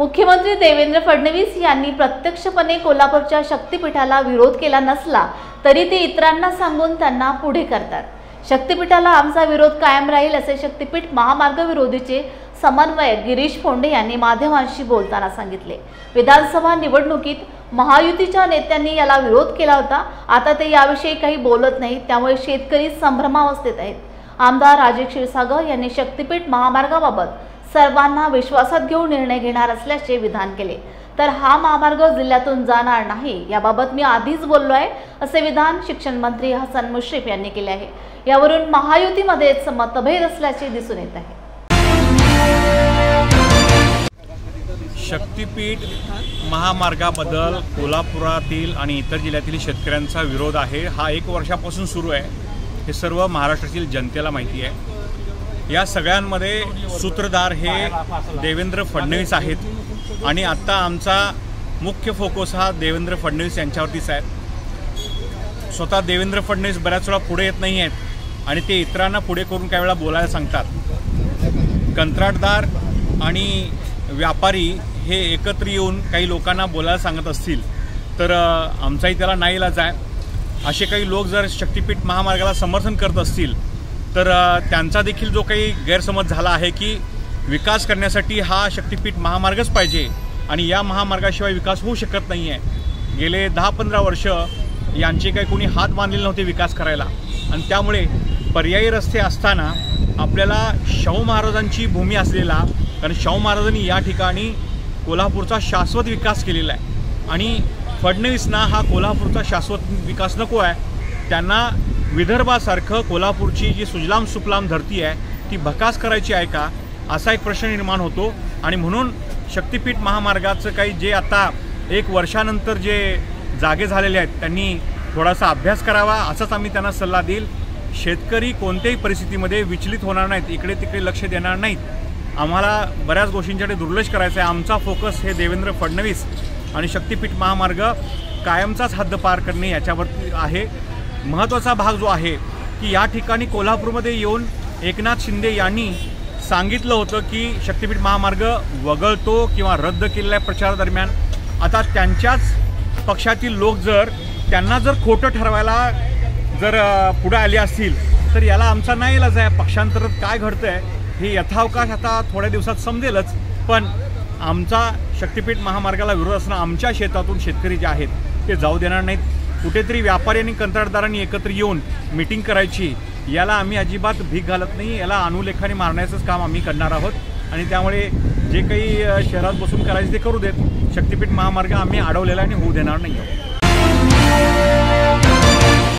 मुख्यमंत्री देवेंद्र फडणवीस यांनी प्रत्यक्षपणे कोल्हापूरच्या शक्तिपीठाला विरोध केला नसला तरी ते इतरांना सांगून त्यांना पुढे करतात। शक्तिपीठाला आमचा विरोध कायम राहील असे शक्तिपीठ महामार्ग विरोधीचे समन्वयक गिरीश फोंडे यांनी माध्यमांशी बोलताना सांगितले। विधानसभा निवडणुकीत महायुतीच्या नेत्यांनी याला विरोध केला होता, आता ते याविषयी काही बोलत नाहीत, त्यामुळे शेतकरी संभ्रमावस्थेत आहेत। आमदार राजेश क्षीरसागर यांनी शक्तिपीठ महामार्गाबाबत सर्वांना विश्वासात घेऊन निर्णय घेणार असल्याचे विधान केले। तर हा महामार्ग जिल्ह्यातून जाणार नाही याबाबत मी आधीच बोललो आहे असे विधान शिक्षण मंत्री हसन मुश्रीफ यांनी केले आहे। यावरून महायुतीमध्येच मतभेद असल्याचे दिसून येत आहे। शक्तिपीठ महामार्गाबद्दल कोल्हापुरातील आणि इतर जिल्ह्यातील शेतकऱ्यांचा विरोध आहे। हा 1 वर्षापासून सुरू आहे, हे सर्व महाराष्ट्रातील जनतेला माहिती आहे। या सगळ्यांमध्ये सूत्रधार हे देवेंद्र फडणवीस आहेत आणि आता आमचा मुख्य फोकस हा देवेंद्र फडणवीस यांच्यावरतीच आहे। स्वतः देवेंद्र फडणवीस बऱ्याच वेळा पुढे येत नाही आहेत आणि ते इतरांना पुढे करून काही वेळा बोलायला सांगतात। कंत्राटदार आणि व्यापारी हे एकत्र येऊन काही लोकांना बोलायला सांगत असतील तर आमचाही त्याला नाईलाज आहे। असे काही लोक जर शक्तिपीठ महामार्गाला समर्थन करत असतील तर त्यांचा देखील जो काही गैरसमज झाला आहे की विकास करण्यासाठी हा शक्तिपीठ महामार्गच पाहिजे आणि या महामार्गाशिवाय विकास होऊ शकत नाही आहे। गेले 10-15 वर्ष यांचे काही कोणी हात बांधलेले नव्हते विकास करायला आणि त्यामुळे पर्यायी रस्ते असताना आपल्याला शाहू महाराजांची भूमी असलेला, कारण शाहू महाराजांनी या ठिकाणी कोल्हापूरचा शाश्वत विकास केलेला आहे आणि फडणवीसना हा कोल्हापूरचा शाश्वत विकास नको आहे। त्यांना विदर्भासारखं कोल्हापूरची जी सुजलाम सुफलाम धरती आहे ती भकास करायची आहे का, असा एक प्रश्न निर्माण होतो आणि म्हणून शक्तिपीठ महामार्गाचं काही जे आता 1 वर्षानंतर जे जागे झालेले आहेत त्यांनी थोडासा अभ्यास करावा असाच आम्ही त्यांना सल्ला देईल। शेतकरी कोणत्याही परिस्थितीमध्ये विचलित होणार नाहीत, इकडे तिकडे लक्ष देणार नाहीत। आम्हाला बऱ्याच गोष्टींकडे दुर्लक्ष करायचं आहे। आमचा फोकस हे देवेंद्र फडणवीस आणि शक्तिपीठ महामार्ग कायमचाच हद्दपार करणे याच्यावरती आहे। महत्त्वाचा भाग जो आहे की या ठिकाणी कोल्हापूरमध्ये येऊन एकनाथ शिंदे यांनी सांगितलं होतं की शक्तिपीठ महामार्ग वगळतो किंवा रद्द केलेल्या प्रचारादरम्यान आता त्यांच्याच पक्षातील लोक जर त्यांना जर खोटं ठरवायला जर पुढे आले असतील तर याला आमचा नाईलाज आहे। पक्षांतरात काय घडतं आहे हे यथावकाश आता थोड्या दिवसात समजेलच, पण आमचा शक्तिपीठ महामार्गाला विरोध असणं आमच्या शेतातून शेतकरी जे आहेत ते जाऊ देणार नाहीत। कुठेतरी व्यापारी आणि कंत्राटदारांनी एकत्र येऊन मीटिंग करायची, याला आम्ही अजिबात भीक घालत नाही। याला अनुलेखाने मारण्याचंच काम आम्ही करणार आहोत आणि त्यामुळे जे काही शहरात बसून करायचे ते करू देत। शक्तिपीठ महामार्ग आम्ही अडवलेला आणि होऊ देणार नाही आहोत।